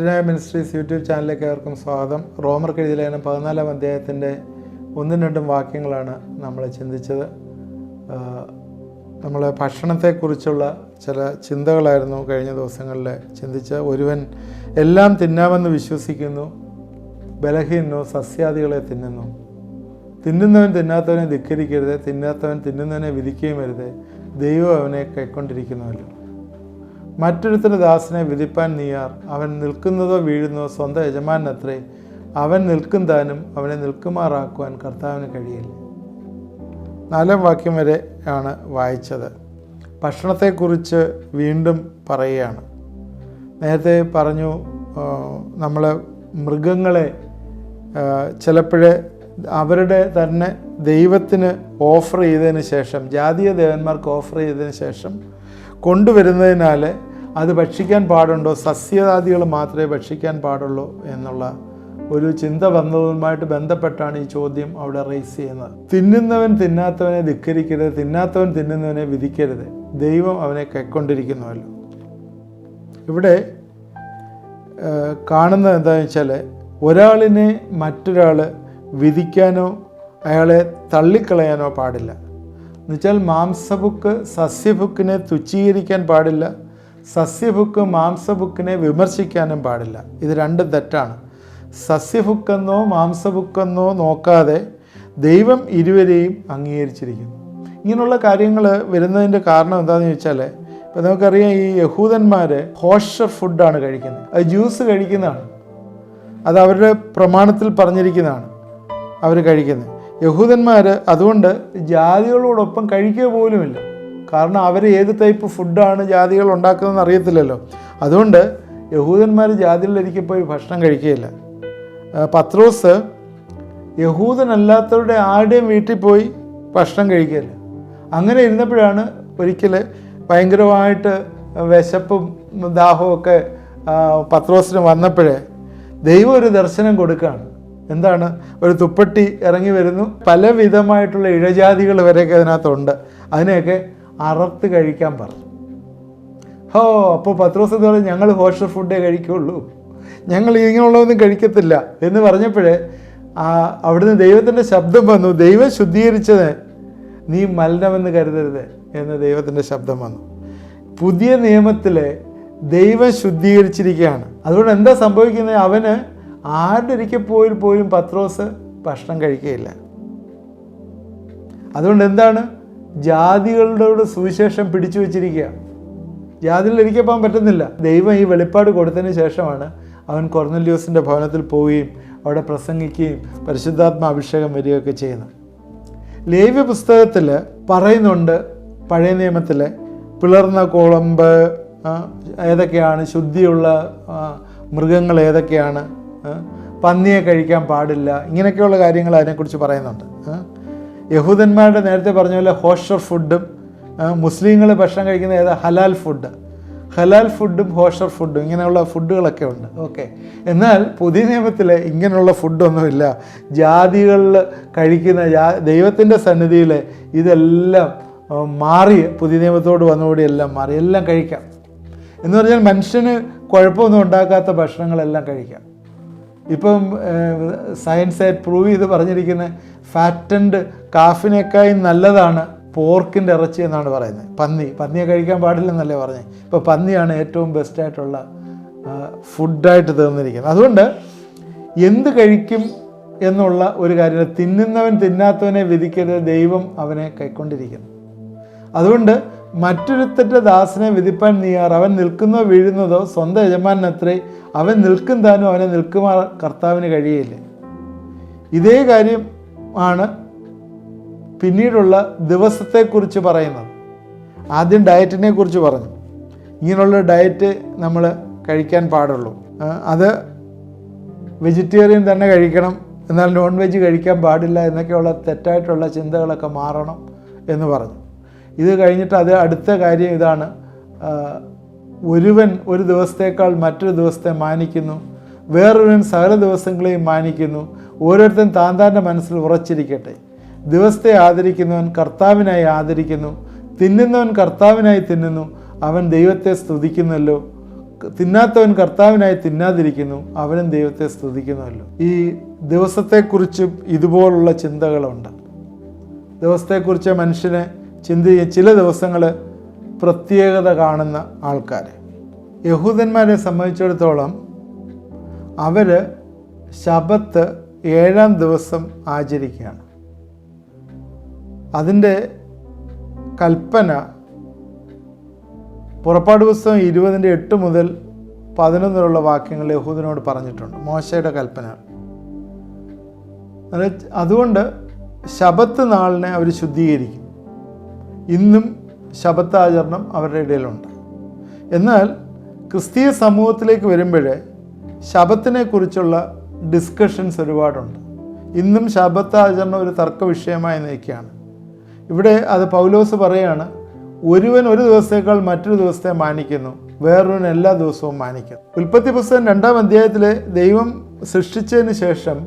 മറ്റൊരു ministries YouTube ചാനലിലേക്ക് ഏവർക്കും സ്വാഗതം. റോമർക്ക് എഴുതിയ ലേഖനം 14-ാം അധ്യായത്തിൻ്റെ 1-2 വാക്യങ്ങളാണ് നമ്മൾ ചിന്തിച്ചത്. നമ്മൾ ഭക്ഷണത്തെക്കുറിച്ചുള്ള ചില ചിന്തകളായിരുന്നു കഴിഞ്ഞ ദിവസങ്ങളിൽ ചിന്തിച്ച്. ഒരുവൻ എല്ലാം തിന്നാമെന്ന് വിശ്വസിക്കുന്നു, ബലഹീനോ സസ്യാദികളെ തിന്നുന്നു. തിന്നുന്നവൻ തിന്നാത്തവനെ ധിക്കരിക്കരുത്, തിന്നാത്തവൻ തിന്നുന്നവനെ വിധിക്കുകയും അരുത്, ദൈവം അവനെ കൈക്കൊണ്ടിരിക്കുന്നുവല്ലോ. മറ്റൊരുത്തൻ്റെ ദാസനെ വിധിപ്പാൻ നീയാർ, അവൻ നിൽക്കുന്നതോ വീഴുന്നതോ സ്വന്തം യജമാനത്രേ, അവൻ നിൽക്കും താനും അവനെ നിൽക്കുമാറാക്കുവാൻ കർത്താവിന് കഴിയില്ല. 4-ാം വാക്യം വരെ ആണ് വായിച്ചത്. ഭക്ഷണത്തെക്കുറിച്ച് വീണ്ടും പറയുകയാണ്. നേരത്തെ പറഞ്ഞു, നമ്മൾ മൃഗങ്ങളെ ചിലപ്പോഴേ അവരുടെ തന്നെ ദൈവത്തിന് ഓഫർ ചെയ്തതിന് ശേഷം, ജാതീയ ദേവന്മാർക്ക് ഓഫർ ചെയ്തതിന് ശേഷം കൊണ്ടുവരുന്നതിനാൽ അത് ഭക്ഷിക്കാൻ പാടുണ്ടോ, സസ്യാദികൾ മാത്രമേ ഭക്ഷിക്കാൻ പാടുള്ളൂ എന്നുള്ള ഒരു ചിന്ത വന്നതുമായിട്ട് ബന്ധപ്പെട്ടാണ് ഈ ചോദ്യം അവിടെ റേസ് ചെയ്യുന്നത്. തിന്നുന്നവൻ തിന്നാത്തവനെ ധിക്കരിക്കരുത്, തിന്നാത്തവൻ തിന്നുന്നവനെ വിധിക്കരുത്, ദൈവം അവനെ കൈക്കൊണ്ടിരിക്കുന്നുവല്ലോ. ഇവിടെ കാണുന്നത് എന്താണെന്ന് വെച്ചാൽ, ഒരാളിനെ മറ്റൊരാൾ വിധിക്കാനോ അയാളെ തള്ളിക്കളയാനോ പാടില്ല. എന്നുവെച്ചാൽ മാംസബുക്ക് സസ്യബുക്കിനെ തുച്ഛീകരിക്കാൻ പാടില്ല, സസ്യബുക്ക് മാംസബുക്കിനെ വിമർശിക്കാനും പാടില്ല. ഇത് രണ്ടും തെറ്റാണ്. സസ്യബുക്കെന്നോ മാംസബുക്കെന്നോ നോക്കാതെ ദൈവം ഇരുവരെയും അംഗീകരിച്ചിരിക്കുന്നു. ഇങ്ങനെയുള്ള കാര്യങ്ങൾ വരുന്നതിൻ്റെ കാരണം എന്താണെന്ന് ചോദിച്ചാൽ, ഇപ്പം നമുക്കറിയാം, ഈ യഹൂദന്മാർ കോഷർ ഫുഡാണ് കഴിക്കുന്നത്. അത് ജ്യൂസ് കഴിക്കുന്നതാണ്, അത് അവരുടെ പ്രമാണത്തിൽ പറഞ്ഞിരിക്കുന്നതാണ് അവർ കഴിക്കുന്നത്. യഹൂദന്മാർ അതുകൊണ്ട് ജാതികളോടൊപ്പം കഴിക്കുക പോലുമില്ല. കാരണം അവർ ഏത് ടൈപ്പ് ഫുഡാണ് ജാതികൾ ഉണ്ടാക്കുന്നതെന്ന് അറിയത്തില്ലല്ലോ. അതുകൊണ്ട് യഹൂദന്മാർ ജാതികളിലേക്ക് പോയി ഭക്ഷണം കഴിക്കുകയില്ല. പത്രോസ് യഹൂദനല്ലാത്തവരുടെ ആരുടെയും വീട്ടിൽ പോയി ഭക്ഷണം കഴിക്കുകയില്ല. അങ്ങനെ ഇരുന്നപ്പോഴാണ് ഒരിക്കൽ ഭയങ്കരമായിട്ട് വിശപ്പും ദാഹവും ഒക്കെ പത്രോസിന് വന്നപ്പോഴേ ദൈവം ഒരു ദർശനം കൊടുക്കുകയാണ്. എന്താണ്? ഒരു തുപ്പട്ടി ഇറങ്ങി വരുന്നു, പല വിധമായിട്ടുള്ള ഇഴജാതികൾ വരെയൊക്കെ അതിനകത്തുണ്ട്, അതിനെയൊക്കെ അറുത്ത് കഴിക്കാൻ പറഞ്ഞു. അപ്പോൾ പത്രോസ് എന്ന് പറഞ്ഞാൽ, ഞങ്ങൾ കോഷർ ഫുഡേ കഴിക്കുള്ളൂ, ഞങ്ങൾ ഇങ്ങനെയുള്ളതൊന്നും കഴിക്കത്തില്ല എന്ന് പറഞ്ഞപ്പോഴേ അവിടുന്ന് ദൈവത്തിൻ്റെ ശബ്ദം വന്നു, ദൈവം ശുദ്ധീകരിച്ചത് നീ മലിനമെന്ന് കരുതരുത് എന്ന് ദൈവത്തിൻ്റെ ശബ്ദം വന്നു. പുതിയ നിയമത്തിലെ ദൈവം ശുദ്ധീകരിച്ചിരിക്കുകയാണ്. അതുകൊണ്ട് എന്താ സംഭവിക്കുന്നത്? അവന് ആരുടെ ഒരിക്കൽ പോലും പത്രോസ് ഭക്ഷണം കഴിക്കുകയില്ല. അതുകൊണ്ട് എന്താണ്? ജാതികളുടെ സുവിശേഷം പിടിച്ചു വച്ചിരിക്കുക. ജാതികളിൽ ഒരിക്കൽ പോകാൻ പറ്റുന്നില്ല. ദൈവം ഈ വെളിപ്പാട് കൊടുത്തതിന് ശേഷമാണ് അവൻ കൊർന്നല്യോസിൻ്റെ ഭവനത്തിൽ പോവുകയും അവിടെ പ്രസംഗിക്കുകയും പരിശുദ്ധാത്മ അഭിഷേകം വരികയൊക്കെ ചെയ്യുന്നത്. ലേവ്യ പുസ്തകത്തിൽ പറയുന്നുണ്ട്, പഴയ നിയമത്തിലെ പിളർന്ന കുളമ്പ് ഏതൊക്കെയാണ്, ശുദ്ധിയുള്ള മൃഗങ്ങൾ ഏതൊക്കെയാണ്, പന്നിയെ കഴിക്കാൻ പാടില്ല, ഇങ്ങനെയൊക്കെയുള്ള കാര്യങ്ങൾ അതിനെക്കുറിച്ച് പറയുന്നുണ്ട്. യഹൂദന്മാരുടെ നേരത്തെ പറഞ്ഞ പോലെ ഹോഷർ ഫുഡും, മുസ്ലിങ്ങൾ ഭക്ഷണം കഴിക്കുന്ന ഏതാ ഹലാൽ ഫുഡും ഹോഷർ ഫുഡും, ഇങ്ങനെയുള്ള ഫുഡുകളൊക്കെ ഉണ്ട്. ഓക്കെ. എന്നാൽ പുതിയ നിയമത്തിൽ ഇങ്ങനെയുള്ള ഫുഡൊന്നുമില്ല. ജാതികളിൽ കഴിക്കുന്ന ദൈവത്തിൻ്റെ സന്നിധിയിൽ ഇതെല്ലാം മാറി, പുതിയ നിയമത്തോട് വന്നുകൂടി എല്ലാം മാറി, എല്ലാം കഴിക്കാം. എന്ന് പറഞ്ഞാൽ മനുഷ്യന് കുഴപ്പമൊന്നും ഉണ്ടാക്കാത്ത ഭക്ഷണങ്ങളെല്ലാം കഴിക്കാം. ഇപ്പം സയൻസ് പ്രൂവ് ചെയ്ത് പറഞ്ഞിരിക്കുന്ന ഫാറ്റൻഡ് കാഫിനേക്കാളും നല്ലതാണ് പോർക്കിൻ്റെ ഇറച്ചി എന്നാണ് പറയുന്നത്. പന്നിയെ കഴിക്കാൻ പാടില്ലെന്നല്ലേ പറഞ്ഞത്. ഇപ്പോൾ പന്നിയാണ് ഏറ്റവും ബെസ്റ്റായിട്ടുള്ള ഫുഡായിട്ട് തീർന്നിരിക്കുന്നത്. അതുകൊണ്ട് എന്ത് കഴിക്കും എന്നുള്ള ഒരു കാര്യം, തിന്നുന്നവൻ തിന്നാത്തവനെ വിധിക്കരുത്, ദൈവം അവനെ കൈക്കൊണ്ടിരിക്കുന്നു. അതുകൊണ്ട് മറ്റൊരുത്തൻ്റെ ദാസനെ വിധിപ്പാൻ നീയാർ, അവൻ നിൽക്കുന്നോ വീഴുന്നതോ സ്വന്തം യജമാനത്രേ, അവൻ നിൽക്കും താനും അവനെ നിൽക്കുമാർ കർത്താവിന് കഴിയില്ല. ഇതേ കാര്യം ആണ് പിന്നീടുള്ള ദിവസത്തെക്കുറിച്ച് പറയുന്നത്. ആദ്യം ഡയറ്റിനെ കുറിച്ച് പറഞ്ഞു. ഇങ്ങനെയുള്ള ഡയറ്റ് നമ്മൾ കഴിക്കാൻ പാടുള്ളൂ, അത് വെജിറ്റേറിയൻ തന്നെ കഴിക്കണം, എന്നാൽ നോൺ വെജ് കഴിക്കാൻ പാടില്ല എന്നൊക്കെയുള്ള തെറ്റായിട്ടുള്ള ചിന്തകളൊക്കെ മാറണം എന്ന് പറഞ്ഞു. ഇത് കഴിഞ്ഞിട്ട് അടുത്ത കാര്യം ഇതാണ്, ഒരുവൻ ഒരു ദിവസത്തേക്കാൾ മറ്റൊരു ദിവസത്തെ മാനിക്കുന്നു, വേറൊരുവൻ സകല ദിവസങ്ങളെയും മാനിക്കുന്നു. ഓരോരുത്തൻ താൻ്റെ മനസ്സിൽ ഉറച്ചിരിക്കട്ടെ. ദിവസത്തെ ആദരിക്കുന്നവൻ കർത്താവിനായി ആദരിക്കുന്നു, തിന്നുന്നവൻ കർത്താവിനായി തിന്നുന്നു, അവൻ ദൈവത്തെ സ്തുതിക്കുന്നല്ലോ, തിന്നാത്തവൻ കർത്താവിനായി തിന്നാതിരിക്കുന്നു, അവനും ദൈവത്തെ സ്തുതിക്കുന്നുവല്ലോ. ഈ ദിവസത്തെക്കുറിച്ചും ഇതുപോലുള്ള ചിന്തകളുണ്ട്. ദിവസത്തെക്കുറിച്ച് മനുഷ്യനെ ചില ദിവസങ്ങൾ പ്രത്യേകത കാണുന്ന ആൾക്കാർ. യഹൂദന്മാരെ സംബന്ധിച്ചിടത്തോളം അവർ ശബത്ത് 7-ാം ദിവസം ആചരിക്കുകയാണ്. അതിൻ്റെ കൽപ്പന പുറപ്പാട് പുസ്തകം 20-8 മുതൽ 11 വാക്യങ്ങൾ യഹൂദനോട് പറഞ്ഞിട്ടുണ്ട്. മോശയുടെ കൽപ്പന. അതുകൊണ്ട് ശബത്ത് നാളിനെ അവർ ശുദ്ധീകരിക്കും. ഇന്നും ശബത്ത് ആചരണം അവരുടെ ഇടയിലുണ്ട്. എന്നാൽ ക്രിസ്തീയ സമൂഹത്തിലേക്ക് വരുമ്പോൾ ശബത്തിനെ കുറിച്ചുള്ള ഡിസ്കഷൻസ് ഒരുപാടുണ്ട്. ഇന്നും ശബത്ത് ആചരണം ഒരു തർക്ക വിഷയമായി നിൽക്കുകയാണ്. ഇവിടെ അത് പൗലോസ് പറയാണ്, ഒരുവൻ ഒരു ദിവസത്തേക്കാൾ മറ്റൊരു ദിവസത്തെ മാനിക്കുന്നു, വേറൊരുവൻ എല്ലാ ദിവസവും മാനിക്കുന്നു. ഉൽപ്പത്തി പുസ്തകം 2-ാം അധ്യായത്തിൽ ദൈവം സൃഷ്ടിച്ചതിന് ശേഷം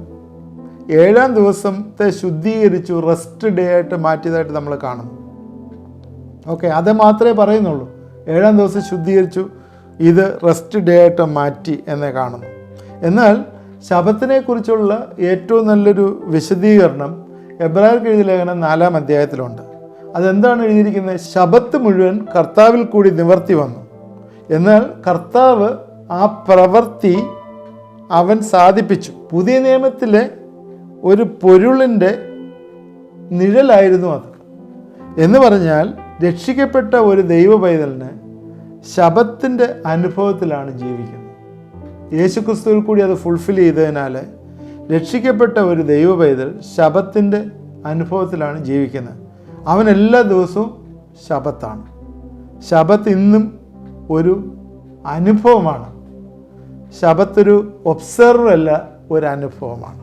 7-ാം ദിവസത്തെ ശുദ്ധീകരിച്ചു റെസ്റ്റ് ഡേ ആയിട്ട് മാറ്റിയതായിട്ട് നമ്മൾ കാണുന്നു. ഓക്കെ, അത് മാത്രമേ പറയുന്നുള്ളൂ. 7-ാം ദിവസം ശുദ്ധീകരിച്ചു, ഇത് റെസ്റ്റ് ഡേ ആയിട്ട് മാറ്റി എന്നേ കാണുന്നു. എന്നാൽ ശബത്തിനെ കുറിച്ചുള്ള ഏറ്റവും നല്ലൊരു വിശദീകരണം എബ്രായർക്ക് എഴുതിയ ലേഖനം 4-ാം അധ്യായത്തിലുണ്ട്. അതെന്താണ് എഴുതിയിരിക്കുന്നത്? ശബത്ത് മുഴുവൻ കർത്താവിൽ കൂടി നിവർത്തി വന്നു, എന്നാൽ കർത്താവ് ആ പ്രവൃത്തി അവൻ സാധിപ്പിച്ചു. പുതിയ നിയമത്തിലെ ഒരു പൊരുളിൻ്റെ നിഴലായിരുന്നു അത്. എന്ന് പറഞ്ഞാൽ രക്ഷിക്കപ്പെട്ട ഒരു ദൈവ പൈതലിന് ശബത്തിൻ്റെ അനുഭവത്തിലാണ് ജീവിക്കുന്നത്. യേശുക്രിസ്തുവിൽ കൂടി അത് ഫുൾഫിൽ ചെയ്തതിനാൽ രക്ഷിക്കപ്പെട്ട ഒരു ദൈവ പൈതൽ ശബത്തിൻ്റെ അനുഭവത്തിലാണ് ജീവിക്കുന്നത്. അവൻ എല്ലാ ദിവസവും ശബത്താണ്. ശബത്ത് ഇന്നും ഒരു അനുഭവമാണ്. ശബത്തൊരു ഒബ്സർവർ അല്ല, ഒരു അനുഭവമാണ്.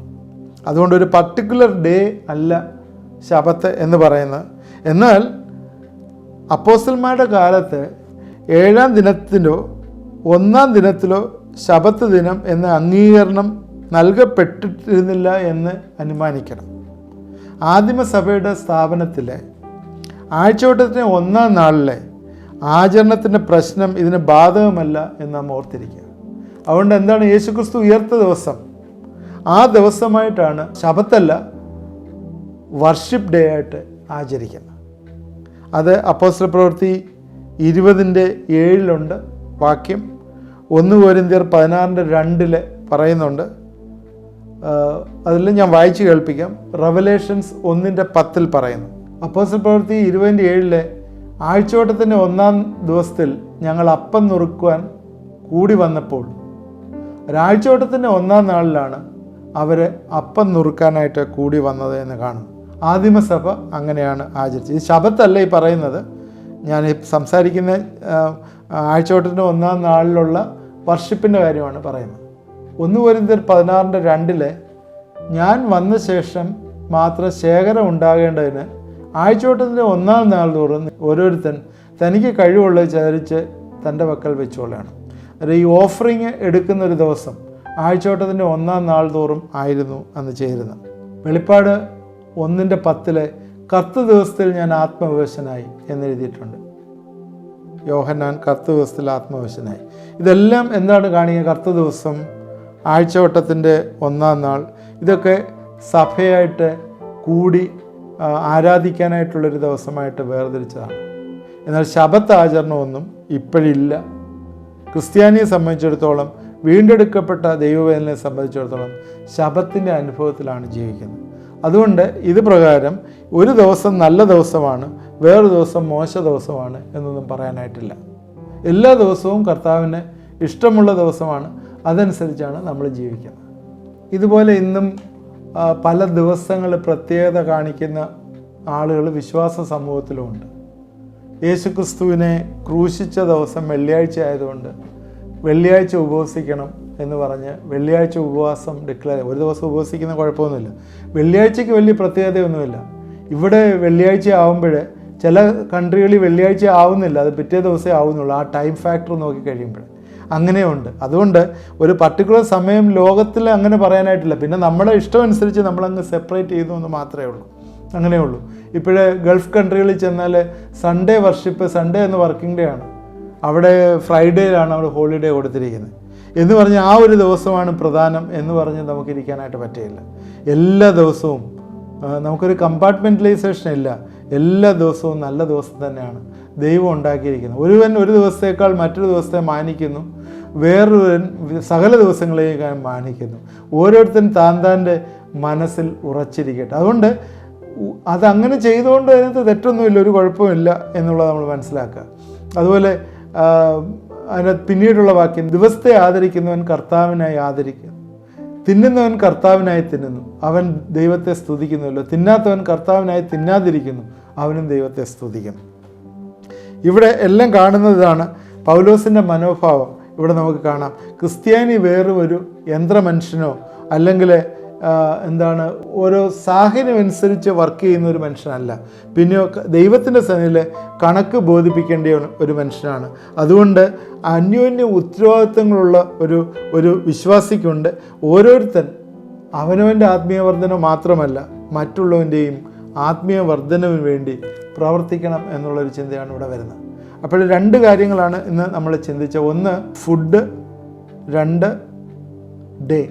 അതുകൊണ്ട് ഒരു പർട്ടിക്കുലർ ഡേ അല്ല ശബത്ത് എന്ന് പറയുന്നത്. എന്നാൽ അപ്പോസ്തലന്മാരുടെ കാലത്ത് 7-ാം ദിനത്തിലോ 1-ാം ദിനത്തിലോ ശബത്ത് ദിനം എന്ന അംഗീകരണം നൽകപ്പെട്ടിരുന്നില്ല എന്ന് അനുമാനിക്കണം. ആദിമസഭയുടെ സ്ഥാപനത്തിലെ ആഴ്ചവട്ടത്തിൻ്റെ 1-ാം നാളിലെ ആചരണത്തിൻ്റെ പ്രശ്നം ഇതിന് ബാധകമല്ല എന്ന് നാം ഓർത്തിരിക്കുക. അതുകൊണ്ട് എന്താണ്, യേശുക്രിസ്തു ഉയർത്ത ദിവസം, ആ ദിവസമായിട്ടാണ് ശബത്തല്ല വർഷിപ്പ് ഡേ ആയിട്ട് ആചരിക്കുന്നത്. അത് അപ്പോസ്തല പ്രവൃത്തി 20:7 വാക്യം. 1 കൊരിന്ത്യർ 16:2 പറയുന്നുണ്ട്. അതിൽ ഞാൻ വായിച്ച് കേൾപ്പിക്കാം. റെവലേഷൻസ് 1:10 പറയുന്നു. അപ്പോസ്തല പ്രവൃത്തി 20:7 ആഴ്ചവട്ടത്തിൻ്റെ 1-ാം ദിവസത്തിൽ ഞങ്ങൾ അപ്പം നുറുക്കുവാൻ കൂടി വന്നപ്പോൾ, ഒരാഴ്ചവട്ടത്തിൻ്റെ 1-ാം നാളിലാണ് അവർ അപ്പം നുറുക്കാനായിട്ട് കൂടി വന്നത് എന്ന് കാണും. ആദിമസഭ അങ്ങനെയാണ് ആചരിച്ചത്. ഈ ശബത്തല്ല ഈ പറയുന്നത്. ഞാൻ സംസാരിക്കുന്ന ആഴ്ചവട്ടത്തിൻ്റെ 1-ാം നാളിലുള്ള വർഷിപ്പിൻ്റെ കാര്യമാണ് പറയുന്നത്. 1 കൊരിന്ത്യർ 16:2 ഞാൻ വന്ന ശേഷം മാത്രം ശേഖരം ഉണ്ടാകേണ്ടതിന് ആഴ്ചവട്ടത്തിൻ്റെ 1-ാം നാൾ തോറും ഓരോരുത്തൻ തനിക്ക് കഴിവുള്ളത് ചരിച്ച് തൻ്റെ പക്കൽ വെച്ചോളാണ്. അതായത് ഈ ഓഫറിങ് എടുക്കുന്നൊരു ദിവസം ആഴ്ചവട്ടത്തിൻ്റെ 1-ാം നാൾ തോറും ആയിരുന്നു അന്ന് ചേരുന്നത്. വെളിപ്പാട് 1:10 കർത്ത ദിവസത്തിൽ ഞാൻ ആത്മവിവശനായി എന്നെഴുതിയിട്ടുണ്ട്. യോഹന്നാൻ കർത്ത ദിവസത്തിൽ ആത്മവിവശനായി. ഇതെല്ലാം എന്താണ് കാണിക്കുക? കർത്ത ദിവസം, ആഴ്ചവട്ടത്തിൻ്റെ 1-ാം നാൾ, ഇതൊക്കെ സഭയായിട്ട് കൂടി ആരാധിക്കാനായിട്ടുള്ളൊരു ദിവസമായിട്ട് വേർതിരിച്ചതാണ്. എന്നാൽ ശബത്ത് ആചരണമൊന്നും ഇപ്പോഴില്ല. ക്രിസ്ത്യാനിയെ സംബന്ധിച്ചിടത്തോളം, വീണ്ടെടുക്കപ്പെട്ട ദൈവവേദനയെ സംബന്ധിച്ചിടത്തോളം ശബത്തിൻ്റെ അനുഭവത്തിലാണ് ജീവിക്കുന്നത്. അതുകൊണ്ട് ഇത് പ്രകാരം ഒരു ദിവസം നല്ല ദിവസമാണ്, വേറൊരു ദിവസം മോശ ദിവസമാണ് എന്നൊന്നും പറയാനായിട്ടില്ല. എല്ലാ ദിവസവും കർത്താവിന് ഇഷ്ടമുള്ള ദിവസമാണ്. അതനുസരിച്ചാണ് നമ്മൾ ജീവിക്കുന്നത്. ഇതുപോലെ ഇന്നും പല ദിവസങ്ങൾ പ്രത്യേകത കാണിക്കുന്ന ആളുകൾ വിശ്വാസ സമൂഹത്തിലുമുണ്ട്. യേശുക്രിസ്തുവിനെ ക്രൂശിച്ച ദിവസം വെള്ളിയാഴ്ച ആയതുകൊണ്ട് വെള്ളിയാഴ്ച ഉപവസിക്കണം എന്ന് പറഞ്ഞ് വെള്ളിയാഴ്ച ഉപവാസം ഡിക്ലെയർ. ഒരു ദിവസം ഉപവസിക്കുന്ന കുഴപ്പമൊന്നുമില്ല. വെള്ളിയാഴ്ചയ്ക്ക് വലിയ പ്രത്യേകതയൊന്നുമില്ല. ഇവിടെ വെള്ളിയാഴ്ച ആവുമ്പോൾ ചില കൺട്രികളിൽ വെള്ളിയാഴ്ച ആവുന്നില്ല, അത് പിറ്റേ ദിവസമേ ആവുന്നുള്ളൂ. ആ ടൈം ഫാക്ടർ നോക്കി കഴിയുമ്പോൾ അങ്ങനെയുണ്ട്. അതുകൊണ്ട് ഒരു പർട്ടിക്കുലർ സമയം ലോകത്തിൽ അങ്ങനെ പറയാനായിട്ടില്ല. പിന്നെ നമ്മുടെ ഇഷ്ടമനുസരിച്ച് നമ്മളങ്ങ് സെപ്പറേറ്റ് ചെയ്യുന്നു എന്ന് മാത്രമേ ഉള്ളൂ. അങ്ങനെയുള്ളൂ. ഇപ്പോഴേ ഗൾഫ് കൺട്രികളിൽ ചെന്നാൽ സൺഡേ വർഷിപ്പ്, സൺഡേ എന്ന് വർക്കിംഗ് ഡേ ആണ്. അവിടെ ഫ്രൈഡേയിലാണ് അവിടെ ഹോളിഡേ കൊടുത്തിരിക്കുന്നത് എന്ന് പറഞ്ഞ് ആ ഒരു ദിവസമാണ് പ്രധാനം എന്ന് പറഞ്ഞ് നമുക്കിരിക്കാനായിട്ട് പറ്റുകയില്ല. എല്ലാ ദിവസവും നമുക്കൊരു കമ്പാർട്ട്മെൻറ്റലൈസേഷൻ ഇല്ല. എല്ലാ ദിവസവും നല്ല ദിവസം തന്നെയാണ് ദൈവം ഉണ്ടാക്കിയിരിക്കുന്നത്. ഒരുവൻ ഒരു ദിവസത്തേക്കാൾ മറ്റൊരു ദിവസത്തെ മാനിക്കുന്നു, വേറൊരുവൻ സകല ദിവസങ്ങളെയും മാനിക്കുന്നു. ഓരോരുത്തരും താൻ്റെ മനസ്സിൽ ഉറച്ചിരിക്കട്ടെ. അതുകൊണ്ട് അതങ്ങനെ ചെയ്തുകൊണ്ട് അതിനകത്ത് തെറ്റൊന്നുമില്ല, ഒരു കുഴപ്പമില്ല എന്നുള്ളത് നമ്മൾ മനസ്സിലാക്കുക. അതുപോലെ അതിനകത്ത് പിന്നീടുള്ള വാക്യം, ദിവസത്തെ ആദരിക്കുന്നവൻ കർത്താവിനായി ആദരിക്കുന്നു, തിന്നുന്നവൻ കർത്താവിനായി തിന്നുന്നു, അവൻ ദൈവത്തെ സ്തുതിക്കുന്നുവല്ലോ, തിന്നാത്തവൻ കർത്താവിനായി തിന്നാതിരിക്കുന്നു, അവനും ദൈവത്തെ സ്തുതിക്കുന്നു. ഇവിടെ എല്ലാം കാണുന്നതാണ് പൗലോസിൻ്റെ മനോഭാവം. ഇവിടെ നമുക്ക് കാണാം, ക്രിസ്ത്യാനി വേറെ ഒരു യന്ത്രമനുഷ്യനോ അല്ലെങ്കിൽ ഓരോ സാഹചര്യം അനുസരിച്ച് വർക്ക് ചെയ്യുന്ന ഒരു മനുഷ്യനല്ല. പിന്നെയോ ദൈവത്തിൻ്റെ സന്നിധിയിൽ കണക്ക് ബോധിപ്പിക്കേണ്ട ഒരു മനുഷ്യനാണ്. അതുകൊണ്ട് അന്യോന്യ ഉത്തരവാദിത്വങ്ങളുള്ള ഒരു വിശ്വാസിക്കുണ്ട്. ഓരോരുത്തൻ അവനവൻ്റെ ആത്മീയവർദ്ധന മാത്രമല്ല മറ്റുള്ളവൻ്റെയും ആത്മീയ വർദ്ധനവിന് വേണ്ടി പ്രവർത്തിക്കണം എന്നുള്ളൊരു ചിന്തയാണ് ഇവിടെ വരുന്നത്. അപ്പോൾ 2 കാര്യങ്ങളാണ് ഇന്ന് നമ്മൾ ചിന്തിച്ചത്. ഒന്ന് food, 2 day,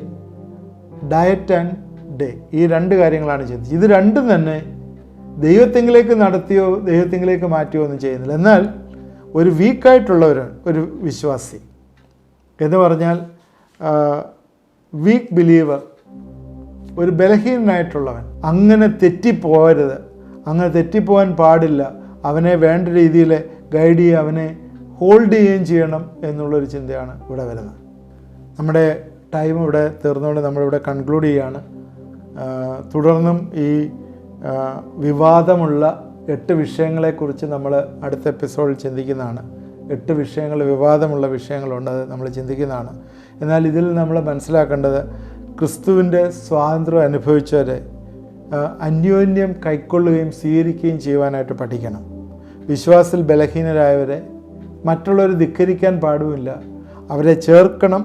diet and day. ഈ 2 കാര്യങ്ങളാണ് ചിന്തിച്ചത്. ഇത് രണ്ടും തന്നെ ദൈവത്തെങ്കിലേക്ക് നടത്തിയോ ദൈവത്തെങ്കിലേക്ക് മാറ്റിയോ ഒന്നും ചെയ്യുന്നില്ല. എന്നാൽ ഒരു വീക്കായിട്ടുള്ളവരാണ് ഒരു വിശ്വാസി എന്ന് പറഞ്ഞാൽ വീക്ക് ബിലീവർ, ഒരു ബലഹീനനായിട്ടുള്ളവൻ. അങ്ങനെ തെറ്റിപ്പോകരുത്, അങ്ങനെ തെറ്റിപ്പോകാൻ പാടില്ല. അവനെ വേണ്ട രീതിയിൽ ഗൈഡ് ചെയ്യുക, അവനെ ഹോൾഡ് ചെയ്യുകയും ചെയ്യണം എന്നുള്ളൊരു ചിന്തയാണ് ഇവിടെ വരുന്നത്. നമ്മുടെ ടൈം ഇവിടെ തീർന്നുകൊണ്ട് നമ്മളിവിടെ കൺക്ലൂഡ് ചെയ്യുകയാണ്. തുടർന്നും ഈ വിവാദമുള്ള 8 വിഷയങ്ങളെക്കുറിച്ച് നമ്മൾ അടുത്ത എപ്പിസോഡിൽ ചിന്തിക്കുന്നതാണ്. 8 വിഷയങ്ങൾ, വിവാദമുള്ള വിഷയങ്ങളുണ്ട്, അത് നമ്മൾ ചിന്തിക്കുന്നതാണ്. എന്നാൽ ഇതിൽ നമ്മൾ മനസ്സിലാക്കേണ്ടത്, ക്രിസ്തുവിൻ്റെ സ്വാതന്ത്ര്യം അനുഭവിച്ചവരെ അന്യോന്യം കൈക്കൊള്ളുകയും സ്വീകരിക്കുകയും ചെയ്യുവാനായിട്ട് പഠിക്കണം. വിശ്വാസത്തിൽ ബലഹീനരായവരെ മറ്റുള്ളവർ ധിക്കരിക്കാൻ പാടുമില്ല. അവരെ ചേർക്കണം,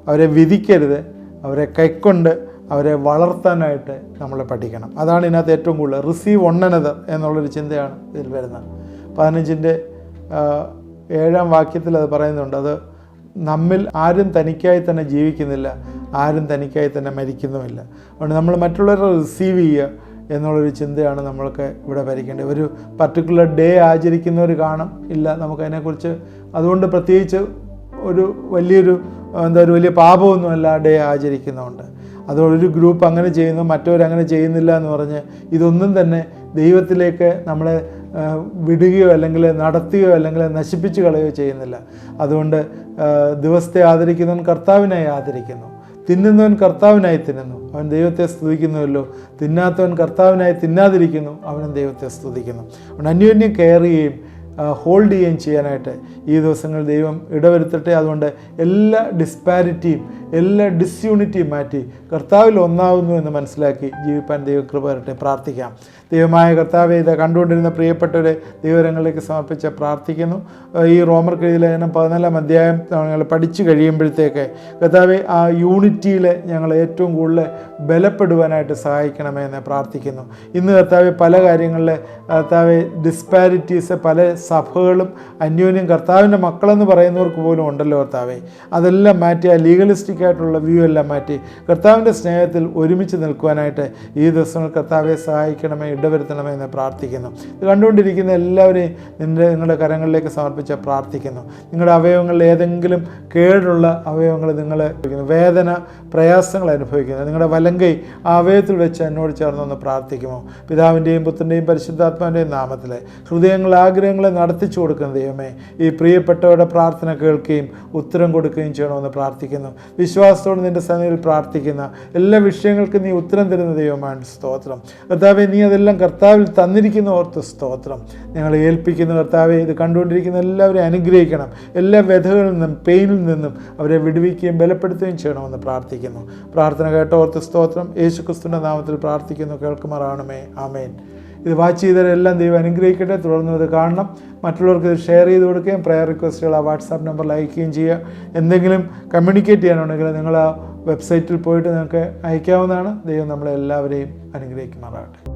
അവരെ വിധിക്കരുത്, അവരെ കൈക്കൊണ്ട് അവരെ വളർത്താനായിട്ട് നമ്മൾ പഠിക്കണം. അതാണ് ഇതിനകത്ത് ഏറ്റവും കൂടുതൽ. റിസീവ് വൺ അനദർ എന്നുള്ളൊരു ചിന്തയാണ് ഇതിൽ വരുന്നത്. 15-ന്റെ 7-ാം വാക്യത്തിൽ അത് പറയുന്നുണ്ട്. അത് നമ്മിൽ ആരും തനിക്കായി തന്നെ ജീവിക്കുന്നില്ല, ആരും തനിക്കായി തന്നെ മരിക്കുന്നുമില്ല. അതുകൊണ്ട് നമ്മൾ മറ്റുള്ളവരെ റിസീവ് ചെയ്യുക എന്നുള്ളൊരു ചിന്തയാണ് നമ്മൾക്ക് ഇവിടെ ഭരിക്കേണ്ടത്. ഒരു പർട്ടിക്കുലർ ഡേ ആചരിക്കുന്നവർ കാണും, ഇല്ല നമുക്കതിനെക്കുറിച്ച് അതുകൊണ്ട് പ്രത്യേകിച്ച് ഒരു വലിയ പാപമൊന്നുമല്ല ഡേ ആചരിക്കുന്നതുകൊണ്ട്. അതുകൊണ്ടൊരു ഗ്രൂപ്പ് അങ്ങനെ ചെയ്യുന്നു, മറ്റവരങ്ങനെ ചെയ്യുന്നില്ല എന്ന് പറഞ്ഞ് ഇതൊന്നും തന്നെ ദൈവത്തിലേക്ക് നമ്മളെ വിടുകയോ അല്ലെങ്കിൽ നടത്തുകയോ അല്ലെങ്കിൽ നശിപ്പിച്ച് കളയുകയോ ചെയ്യുന്നില്ല. അതുകൊണ്ട് ദിവസത്തെ ആദരിക്കുന്നവൻ കർത്താവിനായി ആദരിക്കുന്നു, തിന്നുന്നവൻ കർത്താവിനായി തിന്നുന്നു, അവൻ ദൈവത്തെ സ്തുതിക്കുന്നുവല്ലോ, തിന്നാത്തവൻ കർത്താവിനായി തിന്നാതിരിക്കുന്നു, അവനും ദൈവത്തെ സ്തുതിക്കുന്നു. അതുകൊണ്ട് അന്യോന്യം കെയർ ചെയ്യുകയും ഹോൾഡ് ചെയ്യുകയും ചെയ്യാനായിട്ട് ഈ ദിവസങ്ങളിൽ ദൈവം ഇടവരുത്തട്ടെ. അതുകൊണ്ട് എല്ലാ ഡിസ്പാരിറ്റിയും എല്ലാ ഡിസ്യൂണിറ്റിയും മാറ്റി കർത്താവിൽ ഒന്നാവുന്നു എന്ന് മനസ്സിലാക്കി ജീവിപ്പാൻ ദൈവകൃപ വരട്ടെ. പ്രാർത്ഥിക്കാം. ദൈവമായ കർത്താവെ, ഇത് കണ്ടുകൊണ്ടിരുന്ന പ്രിയപ്പെട്ടവരെ ദൈവകരങ്ങളിലേക്ക് സമർപ്പിച്ച് പ്രാർത്ഥിക്കുന്നു. ഈ റോമർക്കെഴുതിയ ലേഖനം 14-ാം അധ്യായം ഞങ്ങൾ പഠിച്ചു കഴിയുമ്പോഴത്തേക്ക് കർത്താവെ ആ യൂണിറ്റിയിൽ ഞങ്ങൾ ഏറ്റവും കൂടുതൽ ബലപ്പെടുവാനായിട്ട് സഹായിക്കണമേ എന്ന് പ്രാർത്ഥിക്കുന്നു. ഇന്ന് കർത്താവെ പല കാര്യങ്ങളിൽ കർത്താവെ ഡിസ്പാരിറ്റീസ്, പല സഭകളും അന്യോന്യം കർത്താവിൻ്റെ മക്കളെന്ന് പറയുന്നവർക്ക് പോലും ഉണ്ടല്ലോ കർത്താവെ. അതെല്ലാം മാറ്റി ആ ലീഗലിസ്റ്റിക് ആയിട്ടുള്ള വ്യൂ എല്ലാം മാറ്റി കർത്താവിൻ്റെ സ്നേഹത്തിൽ ഒരുമിച്ച് നിൽക്കുവാനായിട്ട് ഈ ദിവസങ്ങൾ കർത്താവെ സഹായിക്കണമേ, ഇടവരുത്തണമേ എന്ന് പ്രാർത്ഥിക്കുന്നു. ഇത് കണ്ടുകൊണ്ടിരിക്കുന്ന എല്ലാവരെയും നിങ്ങളുടെ കരങ്ങളിലേക്ക് സമർപ്പിച്ച് പ്രാർത്ഥിക്കുന്നു. നിങ്ങളുടെ അവയവങ്ങളിൽ ഏതെങ്കിലും കേടുള്ള അവയവങ്ങൾ നിങ്ങൾ വേദന പ്രയാസങ്ങൾ അനുഭവിക്കുന്നത്, നിങ്ങളുടെ വലങ്കൈ ആ അവയവത്തിൽ വെച്ച് എന്നോട് ചേർന്നൊന്ന് പ്രാർത്ഥിക്കുമോ? പിതാവിൻ്റെയും പുത്രൻ്റെയും പരിശുദ്ധാത്മാവിൻ്റെയും നാമത്തിൽ ഹൃദയങ്ങൾ ആഗ്രഹങ്ങളെ നടത്തിച്ചു കൊടുക്കുന്ന ദൈവമേ, ഈ പ്രിയപ്പെട്ടവരുടെ പ്രാർത്ഥന കേൾക്കുകയും ഉത്തരം കൊടുക്കുകയും ചെയ്യണമെന്ന് പ്രാർത്ഥിക്കുന്നു. വിശ്വാസത്തോടെ നിൻ്റെ സന്നിധിയിൽ പ്രാർത്ഥിക്കുന്ന എല്ലാ വിഷയങ്ങൾക്കും നീ ഉത്തരം തരുന്ന ദൈവമാണ്. സ്തോത്രം കർത്താവെ, നീ അതെല്ലാം കർത്താവിൽ തന്നിരിക്കുന്ന ഓർത്ത് സ്തോത്രം. ഞങ്ങളെ ഏൽപ്പിക്കുന്ന കർത്താവെ, ഇത് കണ്ടുകൊണ്ടിരിക്കുന്ന എല്ലാവരെയും അനുഗ്രഹിക്കണം. എല്ലാ വ്യഥകളിൽ നിന്നും പെയിനിൽ നിന്നും അവരെ വിടുവിക്കുകയും ബലപ്പെടുത്തുകയും ചെയ്യണമെന്ന് പ്രാർത്ഥിക്കുന്നു. പ്രാർത്ഥന കേട്ട ഓർത്ത് സ്തോത്രം. യേശുക്രിസ്തുവിൻ്റെ നാമത്തിൽ പ്രാർത്ഥിക്കുന്നു, കേൾക്കുമാറാണമേ. ആമേൻ. ഇത് വാച്ച് ചെയ്തവരെല്ലാം ദൈവം അനുഗ്രഹിക്കട്ടെ. തുടർന്ന് ഇത് കാണണം, മറ്റുള്ളവർക്ക് ഇത് ഷെയർ ചെയ്ത് കൊടുക്കുകയും പ്രയർ റിക്വസ്റ്റുകൾ ആ വാട്സാപ്പ് നമ്പറിൽ അയക്കുകയും ചെയ്യുക. എന്തെങ്കിലും കമ്മ്യൂണിക്കേറ്റ് ചെയ്യാനുണ്ടെങ്കിൽ നിങ്ങൾ ആ വെബ്സൈറ്റിൽ പോയിട്ട് നിങ്ങൾക്ക് അയക്കാവുന്നതാണ്. ദൈവം നമ്മളെല്ലാവരെയും അനുഗ്രഹിക്കുമാറാകട്ടെ.